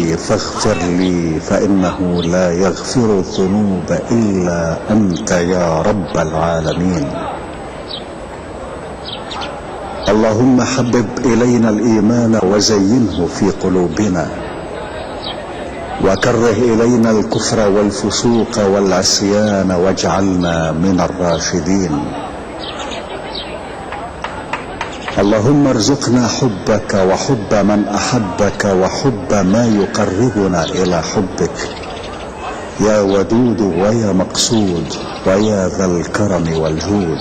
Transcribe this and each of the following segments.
ربي فاغفر لي فإنه لا يغفر الذنوب إلا أنت يا رب العالمين. اللهم حبب إلينا الإيمان وزينه في قلوبنا، وكره إلينا الكفر والفسوق والعصيان واجعلنا من الراشدين. اللهم ارزقنا حبك وحب من أحبك وحب ما يقربنا إلى حبك يا ودود ويا مقصود ويا ذا الكرم والجود.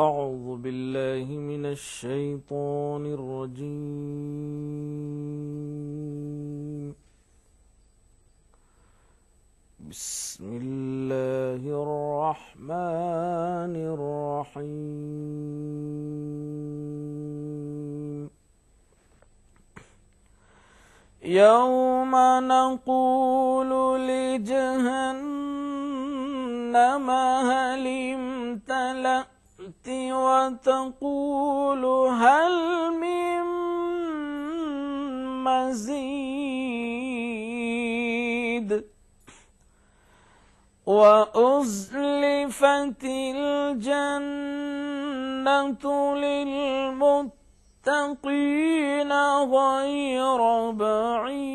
أعوذ بالله من الشيطان الرجيم. بسم الله الرحمن الرحيم. يوم نقول لجهنم هل امتلأت وتقول هل من مزيد وأزلفت الجنة للمتقين غير بعيد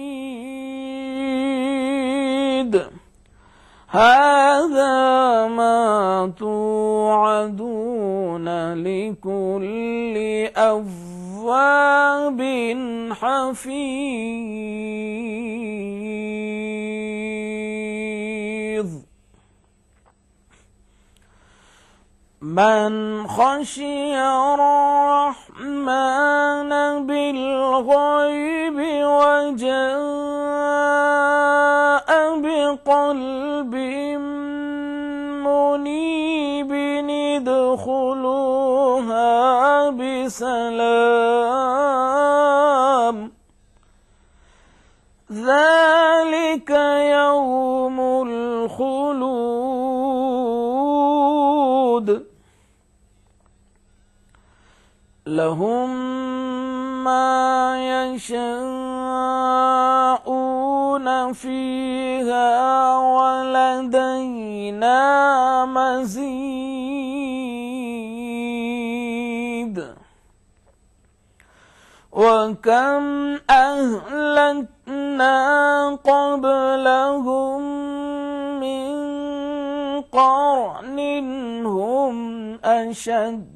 هذا ما توعدون لكل أواب حفيظ. من خشي الرحمن بالغيب وجاء بقلب منيب ادخلوها بسلام ذلك يوم الخلود لهم ما يشاءون فيها ولدينا مزيد وكم أهلكنا قبلهم من قرن هم أشد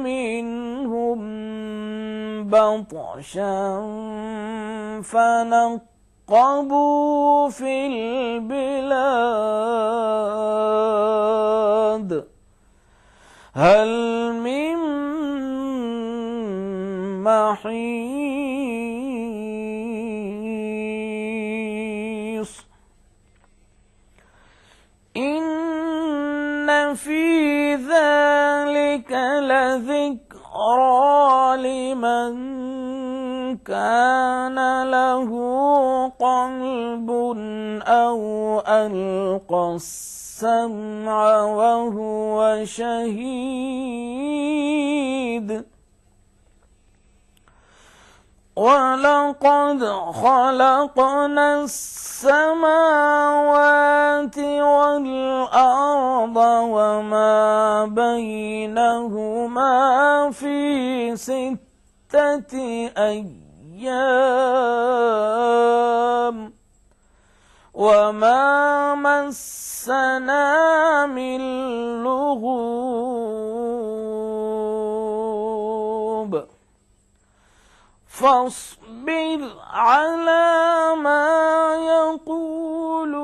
منهم بطشا فنقبوا في البلاد هل من محيص إن في ذلك لذكرى لمن كان له قلب أو ألقى السمع وهو شهيد ولقد خلقنا السماوات والأرض وما بينهما في 6 أيام وما مسنا من لغوب فاصبر على ما يقولون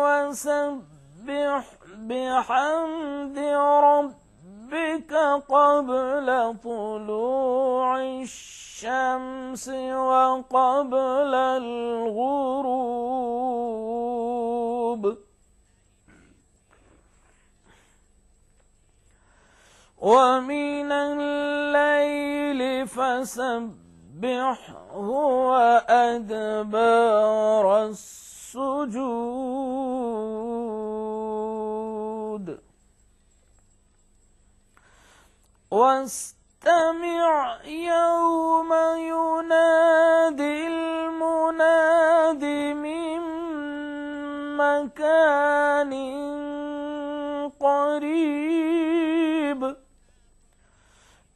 وسبح بحمد ربك قبل طلوع الشمس وقبل الغروب ومن الليل فسبحه وأدبار السجود واستمع يوم ينادي المناد من مكان قريب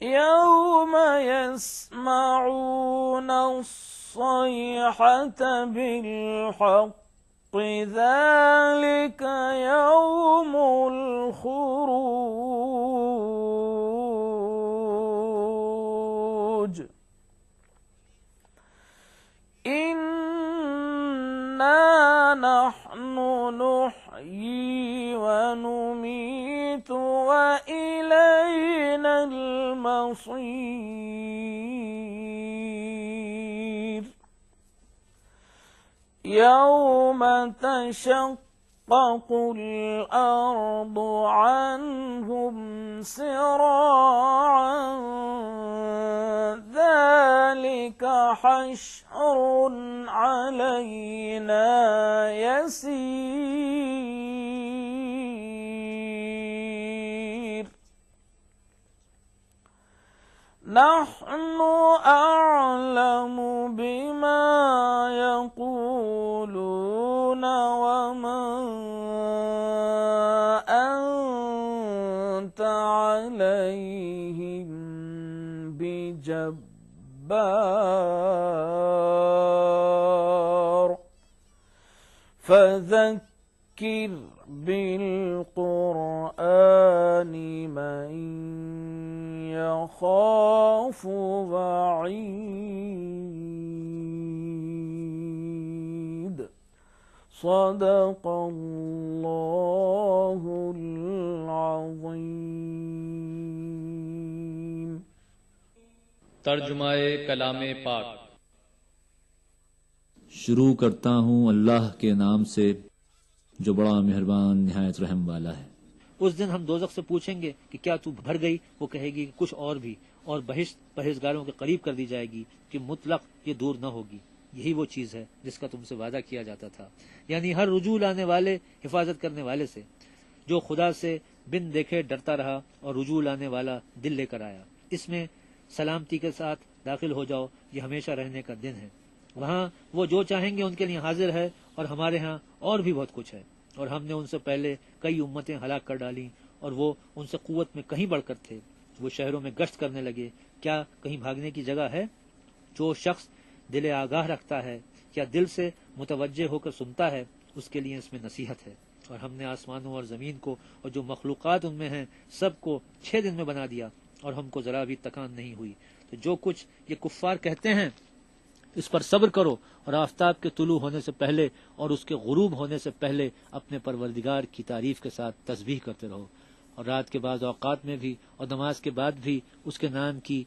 يوم يسمعون الصيحة بالحق ذلك يوم الخروج إنا نحن نحيي ونميت وإلينا المصير يوم تشقق الأرض عنهم سراعا ذلك حشر علينا يسير نحن أعلم بما يقولون وما أنت عليهم بجبار فذكر بالقرآن من يخاف وعيد صدق الله العظيم ترجمہ کلام پاک۔ شروع کرتا ہوں اللہ کے نام سے جو بڑا مہربان نہایت رحم والا ہے۔ اس دن ہم دوزخ سے پوچھیں گے کہ کیا تو بھر گئی؟ وہ کہے گی کہ کچھ اور بھی، اور بہشت پرہیزگاروں کے قریب کر دی جائے گی کہ مطلق یہ دور نہ ہوگی۔ یہی وہ چیز ہے جس کا تم سے وعدہ کیا جاتا تھا، یعنی ہر رجوع لانے والے، حفاظت کرنے والے سے، جو خدا سے بن دیکھے ڈرتا رہا اور رجوع لانے والا دل لے کر آیا۔ اس میں سلامتی کے ساتھ داخل ہو جاؤ، یہ ہمیشہ رہنے کا دن ہے۔ وہاں وہ جو چاہیں گے ان کے لیے حاضر ہے، اور ہمارے ہاں اور بھی بہت کچھ ہے۔ اور ہم نے ان سے پہلے کئی امتیں ہلاک کر ڈالیں، اور وہ ان سے قوت میں کہیں بڑھ کر تھے۔ وہ شہروں میں گشت کرنے لگے، کیا کہیں بھاگنے کی جگہ ہے؟ جو شخص دل آگاہ رکھتا ہے یا دل سے متوجہ ہو کر سنتا ہے، اس کے لیے اس میں نصیحت ہے۔ اور ہم نے آسمانوں اور زمین کو اور جو مخلوقات ان میں ہیں سب کو 6 دن میں بنا دیا، اور ہم کو ذرا بھی تکان نہیں ہوئی۔ تو جو کچھ یہ کفار کہتے ہیں اس پر صبر کرو، اور آفتاب کے طلوع ہونے سے پہلے اور اس کے غروب ہونے سے پہلے اپنے پروردگار کی تعریف کے ساتھ تسبیح کرتے رہو، اور رات کے بعض اوقات میں بھی اور نماز کے بعد بھی اس کے نام کی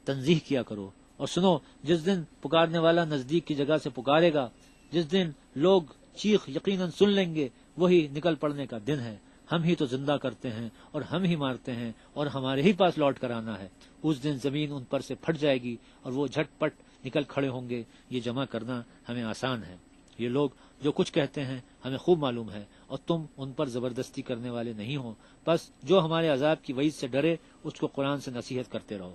تنزیح کیا کرو۔ اور سنو، جس دن پکارنے والا نزدیک کی جگہ سے پکارے گا، جس دن لوگ چیخ یقیناً سن لیں گے، وہی نکل پڑنے کا دن ہے۔ ہم ہی تو زندہ کرتے ہیں اور ہم ہی مارتے ہیں، اور ہمارے ہی پاس لوٹ کر آنا ہے۔ اس دن زمین ان پر سے پھٹ جائے گی اور وہ جھٹ پٹ نکل کھڑے ہوں گے۔ یہ جمع کرنا ہمیں آسان ہے۔ یہ لوگ جو کچھ کہتے ہیں ہمیں خوب معلوم ہے، اور تم ان پر زبردستی کرنے والے نہیں ہو۔ بس جو ہمارے عذاب کی وعید سے ڈرے اس کو قرآن سے نصیحت کرتے رہو۔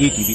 ETV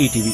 ETV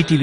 ETV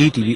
ETV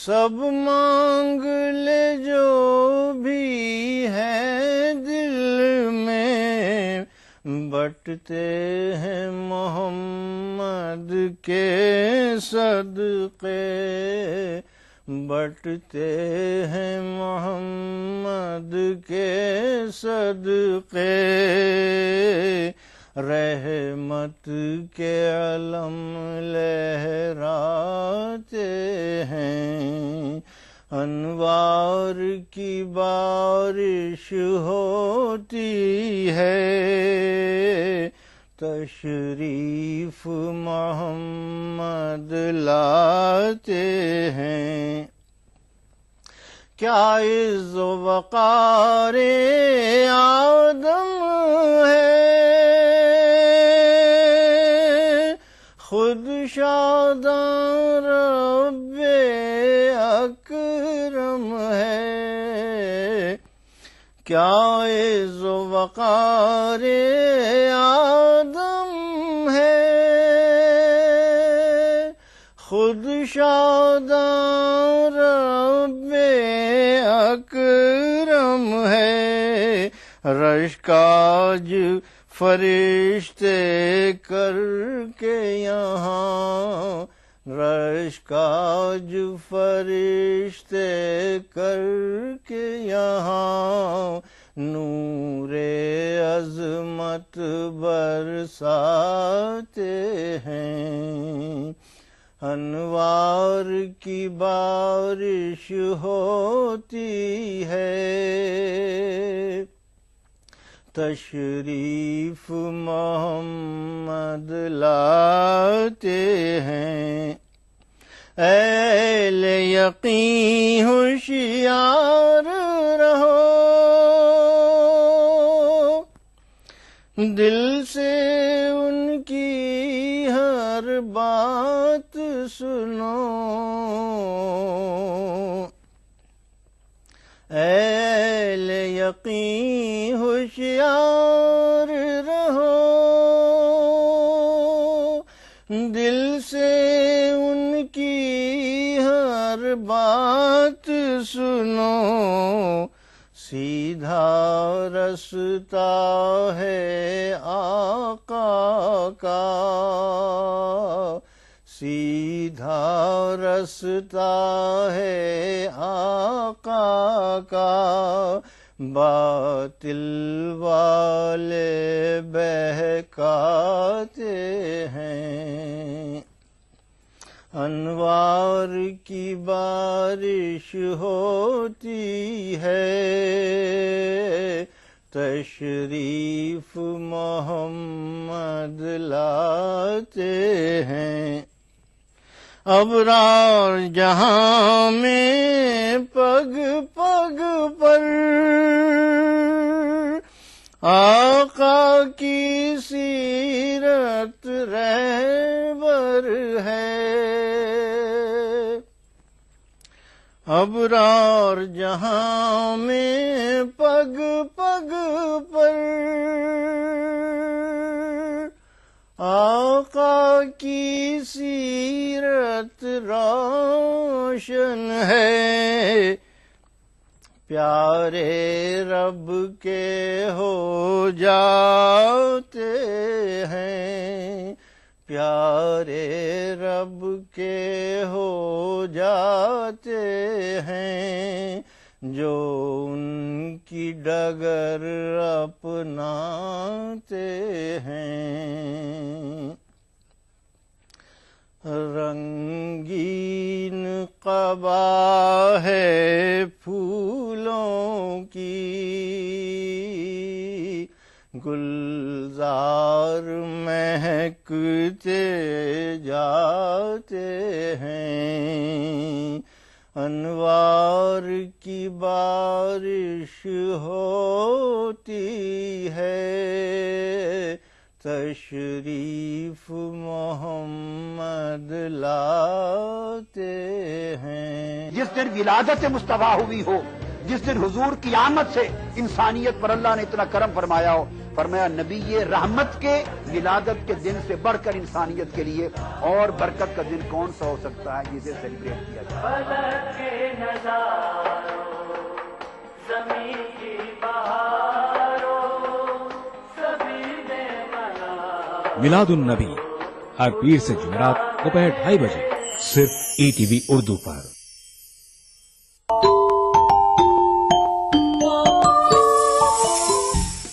سب مانگ لے جو بھی ہے دل میں، بٹتے ہیں محمد کے صدقے، بٹتے ہیں محمد کے صدقے، رحمت کے علم لہراتے ہیں، انوار کی بارش ہوتی ہے، تشریف محمد لاتے ہیں۔ کیا عز و وقار آدم ہے، خود شاداں رب اکرم ہے، کیا عز و وقار آدم ہے، خود شاداں رب اکرم ہے، رشکاج فرشتے کر کے یہاں، رشکاج فرشتے کر کے یہاں، نور عظمت برساتے ہیں، انوار کی بارش ہوتی ہے، تشریف محمد لاتے ہیں۔ اہل یقین ہوشیار رہو، دل سے ان کی ہر بات سنو، اہل یقین ہوشیار رہو، دل سے ان کی ہر بات سنو، سیدھا رستہ ہے آقا کا، سیدھا رستہ ہے آقا کا، باطل والے بہکاتے ہیں، انوار کی بارش ہوتی ہے، تشریف محمد لاتے ہیں۔ ابرار جہاں میں پگ پگ پر آقا کی سیرت رہبر ہے، ابرار جہاں میں پگ پگ پر آقا کی سیرت روشن ہے، پیارے رب کے ہو جاتے ہیں، پیارے رب کے ہو جاتے ہیں، جو ان کی ڈگر اپناتے ہیں۔ رنگین قبا ہے پھولوں کی، گلزار مہکتے جاتے ہیں، انوار کی بارش ہوتی ہے، تشریف محمد لاتے ہیں۔ جس دن ولادت مصطفیٰ ہوئی ہو، جس دن حضور کی آمد سے انسانیت پر اللہ نے اتنا کرم فرمایا ہو. فرمایا نبی یہ رحمت کے ولادت کے دن سے بڑھ کر انسانیت کے لیے اور برکت کا دن کون سا ہو سکتا ہے جسے سیلیبریٹ کیا جائے. میلاد النبی ہر پیر سے جمعرات دوپہر 2:30 بجے صرف ETV Urdu per.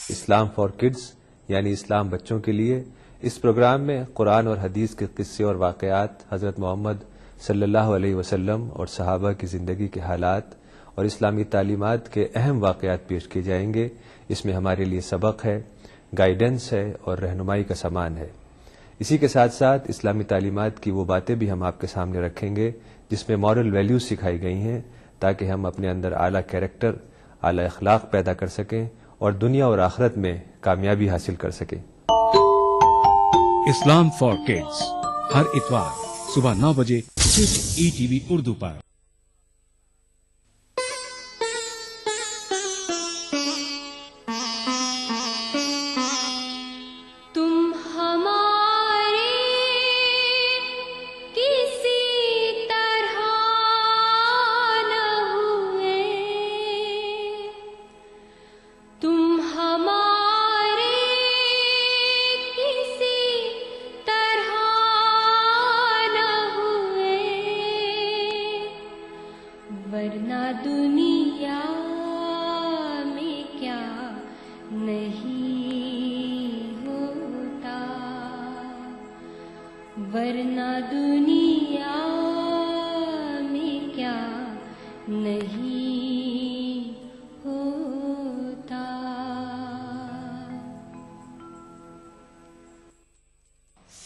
Islam for kids یعنی اسلام بچوں کے لیے، اس پروگرام میں قرآن اور حدیث کے قصے اور واقعات، حضرت محمد صلی اللہ علیہ وسلم اور صحابہ کی زندگی کے حالات اور اسلامی تعلیمات کے اہم واقعات پیش کیے جائیں گے. اس میں ہمارے لیے سبق ہے، گائیڈنس ہے اور رہنمائی کا سامان ہے. اسی کے ساتھ ساتھ اسلامی تعلیمات کی وہ باتیں بھی ہم آپ کے سامنے رکھیں گے جس میں مورل ویلیوز سکھائی گئی ہیں، تاکہ ہم اپنے اندر اعلیٰ کیریکٹر، اعلیٰ اخلاق پیدا کر سکیں اور دنیا اور آخرت میں کامیابی حاصل کر سکیں. اسلام فار کڈز ہر اتوار صبح 9 بجے صرف ETV اردو پر.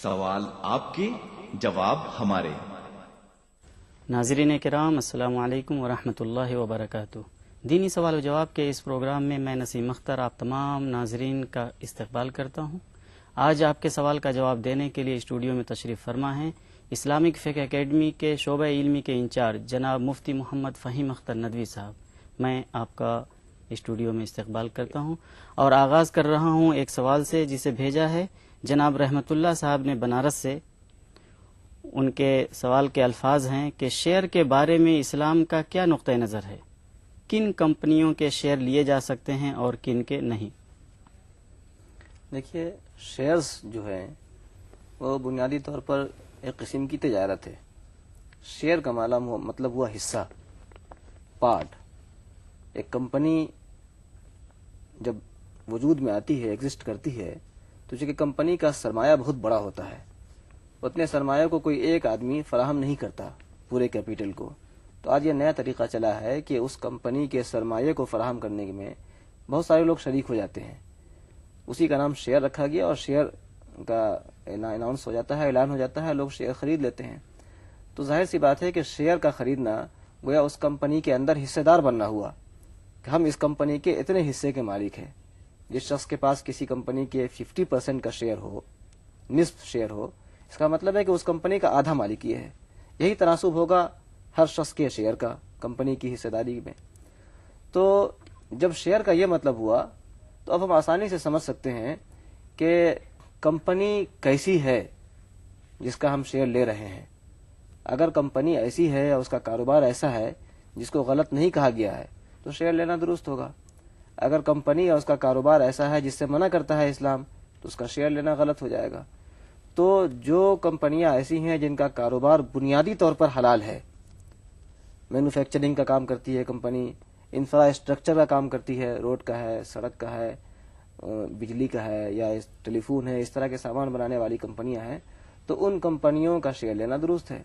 سوال آپ کے، جواب ہمارے. ناظرین کرام السلام علیکم ورحمۃ اللہ وبرکاتہ. دینی سوال و جواب کے اس پروگرام میں نسیم اختر آپ تمام ناظرین کا استقبال کرتا ہوں. آج آپ کے سوال کا جواب دینے کے لیے اسٹوڈیو میں تشریف فرما ہیں اسلامک فقہ اکیڈمی کے شعبہ علمی کے انچارج جناب مفتی محمد فہیم اختر ندوی صاحب. میں آپ کا اسٹوڈیو میں استقبال کرتا ہوں اور آغاز کر رہا ہوں ایک سوال سے جسے بھیجا ہے جناب رحمت اللہ صاحب نے بنارس سے. ان کے سوال کے الفاظ ہیں کہ شیئر کے بارے میں اسلام کا کیا نقطہ نظر ہے؟ کن کمپنیوں کے شیئر لیے جا سکتے ہیں اور کن کے نہیں؟ دیکھیے، شیئرز جو ہیں وہ بنیادی طور پر ایک قسم کی تجارت ہے. شیئر کا مطلب ہوا حصہ، پارٹ. ایک کمپنی جب وجود میں آتی ہے، ایگزسٹ کرتی ہے، تو چونکہ کمپنی کا سرمایہ بہت بڑا ہوتا ہے، اتنے سرمایہ کو کوئی ایک آدمی فراہم نہیں کرتا پورے کیپیٹل کو. تو آج یہ نیا طریقہ چلا ہے کہ اس کمپنی کے سرمایہ کو فراہم کرنے میں بہت سارے لوگ شریک ہو جاتے ہیں. اسی کا نام شیئر رکھا گیا اور شیئر کا اناؤنس ہو جاتا ہے، اعلان ہو جاتا ہے، لوگ شیئر خرید لیتے ہیں. تو ظاہر سی بات ہے کہ شیئر کا خریدنا گویا اس کمپنی کے اندر حصے دار بننا ہوا کہ ہم اس کمپنی کے اتنے حصے کے مالک ہیں. جس شخص کے پاس کسی کمپنی کے 50% کا شیئر ہو، نصف شیئر ہو، اس کا مطلب ہے کہ اس کمپنی کا آدھا مالک یہ ہے. یہی تناسب ہوگا ہر شخص کے شیئر کا کمپنی کی حصہ داری میں. تو جب شیئر کا یہ مطلب ہوا تو اب ہم آسانی سے سمجھ سکتے ہیں کہ کمپنی کیسی ہے جس کا ہم شیئر لے رہے ہیں. اگر کمپنی ایسی ہے اور اس کا کاروبار ایسا ہے جس کو غلط نہیں کہا گیا ہے تو شیئر لینا درست ہوگا. اگر کمپنی اور اس کا کاروبار ایسا ہے جس سے منع کرتا ہے اسلام تو اس کا شیئر لینا غلط ہو جائے گا. تو جو کمپنیاں ایسی ہیں جن کا کاروبار بنیادی طور پر حلال ہے، مینوفیکچرنگ کا کام کرتی ہے کمپنی، انفراسٹرکچر کا کام کرتی ہے، روڈ کا ہے، سڑک کا ہے، بجلی کا ہے یا ٹیلی فون ہے، اس طرح کے سامان بنانے والی کمپنیاں ہیں، تو ان کمپنیوں کا شیئر لینا درست ہے.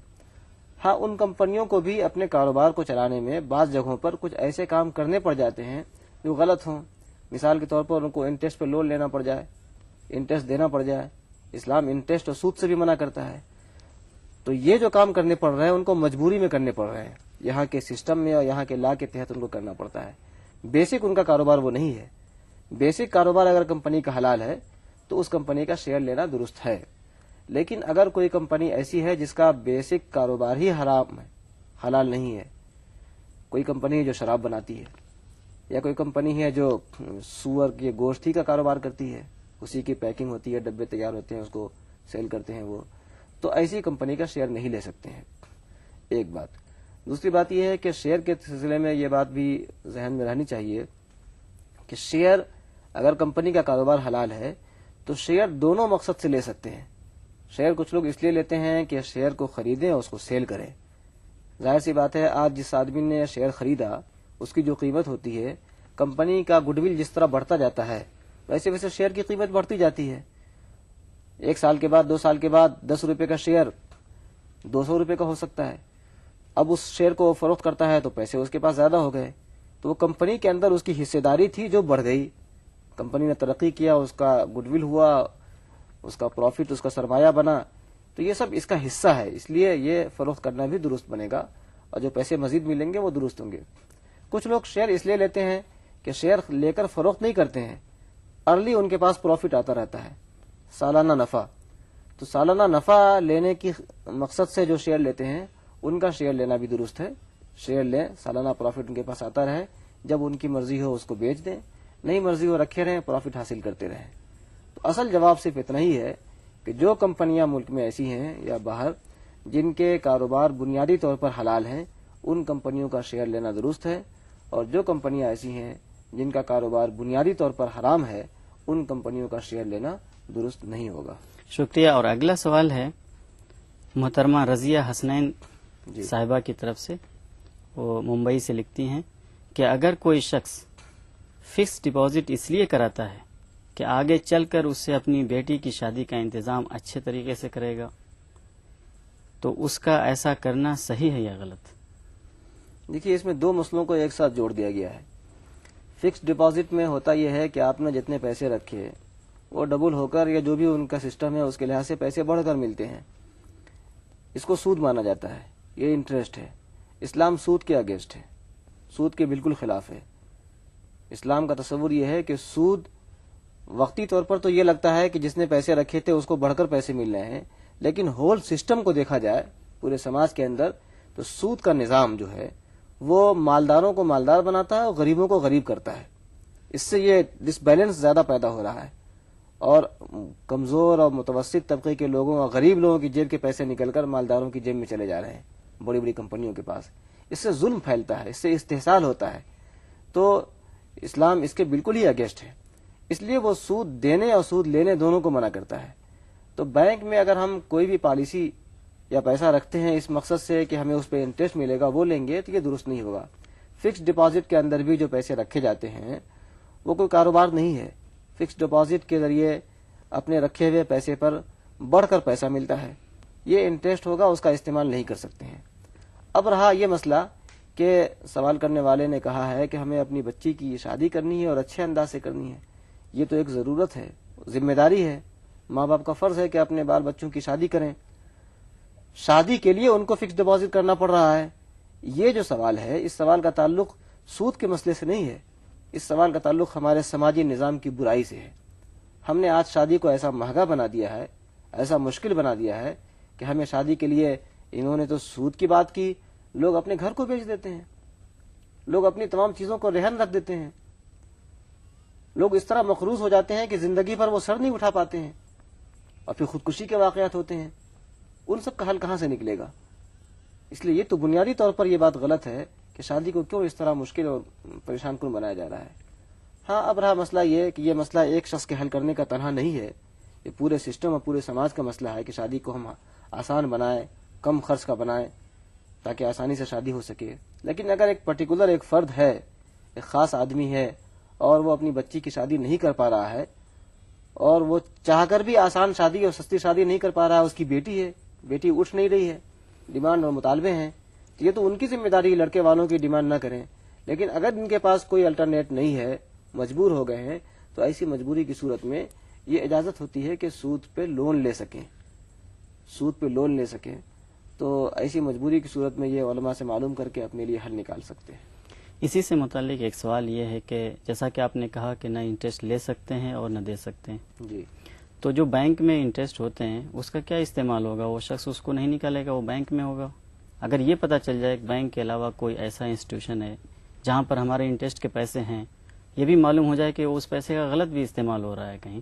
ہاں، ان کمپنیوں کو بھی اپنے کاروبار کو چلانے میں بعض جگہوں پر کچھ ایسے کام کرنے پڑ جاتے ہیں جو غلط ہوں. مثال کے طور پر ان کو انٹرسٹ پہ لون لینا پڑ جائے، انٹرسٹ دینا پڑ جائے. اسلام انٹرسٹ اور سود سے بھی منع کرتا ہے. تو یہ جو کام کرنے پڑ رہے ہیں ان کو مجبوری میں کرنے پڑ رہے ہیں، یہاں کے سسٹم میں اور یہاں کے لا کے تحت ان کو کرنا پڑتا ہے. بیسک ان کا کاروبار وہ نہیں ہے. بیسک کاروبار اگر کمپنی کا حلال ہے تو اس کمپنی کا شیئر لینا درست ہے. لیکن اگر کوئی کمپنی ایسی ہے جس کا بیسک کاروبار ہی حرام ہے، حلال نہیں ہے، کوئی کمپنی جو شراب بناتی ہے یا کوئی کمپنی ہے جو سور کے گوشت ہی کا کاروبار کرتی ہے، اسی کی پیکنگ ہوتی ہے، ڈبے تیار ہوتے ہیں، اس کو سیل کرتے ہیں وہ، تو ایسی کمپنی کا شیئر نہیں لے سکتے ہیں، ایک بات۔ دوسری بات یہ ہے کہ شیئر کے سلسلے میں یہ بات بھی ذہن میں رہنی چاہیے کہ شیئر اگر کمپنی کا کاروبار حلال ہے تو شیئر دونوں مقصد سے لے سکتے ہیں۔ شیئر کچھ لوگ اس لیے لیتے ہیں کہ شیئر کو خریدیں اور اس کو سیل کریں۔ ظاہر سی بات ہے، آج جس آدمی نے شیئر خریدا اس کی جو قیمت ہوتی ہے، کمپنی کا گڈ ول جس طرح بڑھتا جاتا ہے ویسے ویسے شیئر کی قیمت بڑھتی جاتی ہے۔ 1 سال کے بعد 2 سال کے بعد 10 روپے کا شیئر 200 روپے کا ہو سکتا ہے۔ اب اس شیئر کو فروخت کرتا ہے تو پیسے اس کے پاس زیادہ ہو گئے، تو وہ کمپنی کے اندر اس کی حصے داری تھی جو بڑھ گئی، کمپنی نے ترقی کیا، اس کا گڈ ول ہوا، اس کا پروفٹ، اس کا سرمایہ بنا، تو یہ سب اس کا حصہ ہے، اس لیے یہ فروخت کرنا بھی درست بنے گا اور جو پیسے مزید ملیں گے وہ درست ہوں گے۔ کچھ لوگ شیئر اس لیے لیتے ہیں کہ شیئر لے کر فروخت نہیں کرتے ہیں، ارلی ان کے پاس پروفٹ آتا رہتا ہے، سالانہ نفع، تو سالانہ نفع لینے کی مقصد سے جو شیئر لیتے ہیں ان کا شیئر لینا بھی درست ہے۔ شیئر لیں، سالانہ پروفٹ ان کے پاس آتا رہے، جب ان کی مرضی ہو اس کو بیچ دیں، نہیں مرضی ہو رکھے رہیں، پروفٹ حاصل کرتے رہیں۔ تو اصل جواب صرف اتنا ہی ہے کہ جو کمپنیاں ملک میں ایسی ہیں یا باہر جن کے کاروبار بنیادی طور پر حلال ہیں، ان کمپنیوں کا شیئر لینا درست ہے، اور جو کمپنیاں ایسی ہیں جن کا کاروبار بنیادی طور پر حرام ہے، ان کمپنیوں کا شیئر لینا درست نہیں ہوگا۔ شکریہ۔ اور اگلا سوال ہے محترمہ رضیہ حسنین صاحبہ کی طرف سے، وہ ممبئی سے لکھتی ہیں کہ اگر کوئی شخص فکس ڈپازٹ اس لیے کراتا ہے کہ آگے چل کر اس سے اپنی بیٹی کی شادی کا انتظام اچھے طریقے سے کرے گا، تو اس کا ایسا کرنا صحیح ہے یا غلط؟ دیکھیے، اس میں 2 مسئلوں کو ایک ساتھ جوڑ دیا گیا ہے۔ فکس ڈپازٹ میں ہوتا یہ ہے کہ آپ نے جتنے پیسے رکھے وہ ڈبل ہو کر یا جو بھی ان کا سسٹم ہے اس کے لحاظ سے پیسے بڑھ کر ملتے ہیں، اس کو سود مانا جاتا ہے، یہ انٹرسٹ ہے۔ اسلام سود کے اگینسٹ ہے، سود کے بالکل خلاف ہے۔ اسلام کا تصور یہ ہے کہ سود وقتی طور پر تو یہ لگتا ہے کہ جس نے پیسے رکھے تھے اس کو بڑھ کر پیسے مل رہے ہیں، لیکن ہول سسٹم کو دیکھا جائے پورے سماج کے اندر تو سود کا نظام جو ہے وہ مالداروں کو مالدار بناتا ہے اور غریبوں کو غریب کرتا ہے۔ اس سے یہ ڈس بیلنس زیادہ پیدا ہو رہا ہے، اور کمزور اور متوسط طبقے کے لوگوں اور غریب لوگوں کی جیب کے پیسے نکل کر مالداروں کی جیب میں چلے جا رہے ہیں، بڑی بڑی کمپنیوں کے پاس۔ اس سے ظلم پھیلتا ہے، اس سے استحصال ہوتا ہے، تو اسلام اس کے بالکل ہی اگینسٹ ہے۔ اس لیے وہ سود دینے اور سود لینے دونوں کو منع کرتا ہے۔ تو بینک میں اگر ہم کوئی بھی پالیسی یا پیسہ رکھتے ہیں اس مقصد سے کہ ہمیں اس پہ انٹرسٹ ملے گا وہ لیں گے، تو یہ درست نہیں ہوگا۔ فکس ڈپازٹ کے اندر بھی جو پیسے رکھے جاتے ہیں وہ کوئی کاروبار نہیں ہے۔ فکس ڈپازٹ کے ذریعے اپنے رکھے ہوئے پیسے پر بڑھ کر پیسہ ملتا ہے، یہ انٹرسٹ ہوگا، اس کا استعمال نہیں کر سکتے ہیں۔ اب رہا یہ مسئلہ کہ سوال کرنے والے نے کہا ہے کہ ہمیں اپنی بچی کی شادی کرنی ہے اور اچھے انداز سے کرنی ہے، یہ تو ایک ضرورت ہے، ذمہ داری ہے، ماں باپ کا فرض ہے کہ اپنے بال بچوں کی شادی کریں۔ شادی کے لیے ان کو فکس ڈپازٹ کرنا پڑ رہا ہے۔ یہ جو سوال ہے، اس سوال کا تعلق سود کے مسئلے سے نہیں ہے، اس سوال کا تعلق ہمارے سماجی نظام کی برائی سے ہے۔ ہم نے آج شادی کو ایسا مہنگا بنا دیا ہے، ایسا مشکل بنا دیا ہے کہ ہمیں شادی کے لیے انہوں نے تو سود کی بات کی، لوگ اپنے گھر کو بیچ دیتے ہیں، لوگ اپنی تمام چیزوں کو رہن رکھ دیتے ہیں، لوگ اس طرح مقروض ہو جاتے ہیں کہ زندگی پر وہ سر نہیں اٹھا پاتے ہیں، اور پھر خودکشی کے واقعات ہوتے ہیں۔ ان سب کا حل کہاں سے نکلے گا؟ اس لیے یہ تو بنیادی طور پر یہ بات غلط ہے کہ شادی کو کیوں اس طرح مشکل اور پریشان کن بنایا جا رہا ہے۔ ہاں، اب رہا مسئلہ یہ کہ یہ مسئلہ ایک شخص کے حل کرنے کا تنہا نہیں ہے، یہ پورے سسٹم اور پورے سماج کا مسئلہ ہے کہ شادی کو ہم آسان بنائیں، کم خرچ کا بنائیں تاکہ آسانی سے شادی ہو سکے۔ لیکن اگر ایک پرٹیکولر ایک فرد ہے، ایک خاص آدمی ہے، اور وہ اپنی بچی کی شادی نہیں کر پا رہا ہے، اور وہ چاہ کر بھی آسان شادی اور سستی شادی نہیں کر پا رہا ہے، اس کی بیٹی ہے، بیٹی اٹھ نہیں رہی ہے، ڈیمانڈ اور مطالبے ہیں، تو یہ تو ان کی ذمہ داری، لڑکے والوں کی ڈیمانڈ نہ کریں۔ لیکن اگر ان کے پاس کوئی الٹرنیٹ نہیں ہے، مجبور ہو گئے ہیں، تو ایسی مجبوری کی صورت میں یہ اجازت ہوتی ہے کہ سود پہ لون لے سکیں، سود پہ لون لے سکیں۔ تو ایسی مجبوری کی صورت میں یہ علماء سے معلوم کر کے اپنے لیے حل نکال سکتے ہیں۔ اسی سے متعلق ایک سوال یہ ہے کہ جیسا کہ آپ نے کہا کہ نہ انٹرسٹ لے سکتے ہیں اور نہ دے سکتے ہیں، جی، تو جو بینک میں انٹرسٹ ہوتے ہیں اس کا کیا استعمال ہوگا؟ وہ شخص اس کو نہیں نکالے گا، وہ بینک میں ہوگا۔ اگر یہ پتہ چل جائے کہ بینک کے علاوہ کوئی ایسا انسٹیٹیوشن ہے جہاں پر ہمارے انٹرسٹ کے پیسے ہیں، یہ بھی معلوم ہو جائے کہ اس پیسے کا غلط بھی استعمال ہو رہا ہے کہیں،